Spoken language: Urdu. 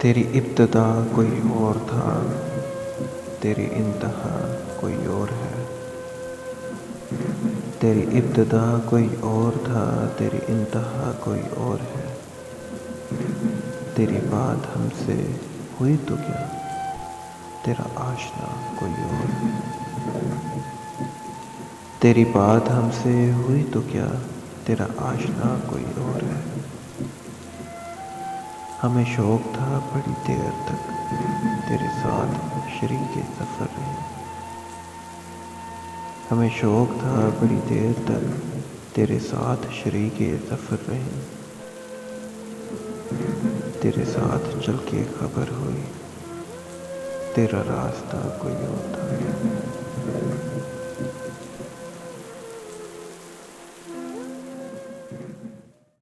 تیری ابتدا کوئی اور تھا، تیری انتہا کوئی اور ہے۔ تیری ابتدا کوئی اور تھا، تیری انتہا کوئی اور ہے۔ تیری بات ہم سے ہوئی تو کیا، تیرا آشنا کوئی اور ہے۔ تیری بات ہم سے ہوئی تو کیا، تیرا آشنا کوئی اور ہے۔ ہمیں شوق تھا بڑی دیر تک تیرے ساتھ شریک سفر رہے۔ ہمیں شوق تھا بڑی دیر تک تیرے ساتھ شریک سفر رہے۔ تیرے ساتھ چل کے خبر ہوئی، تیرا راستہ کوئی اور تھا۔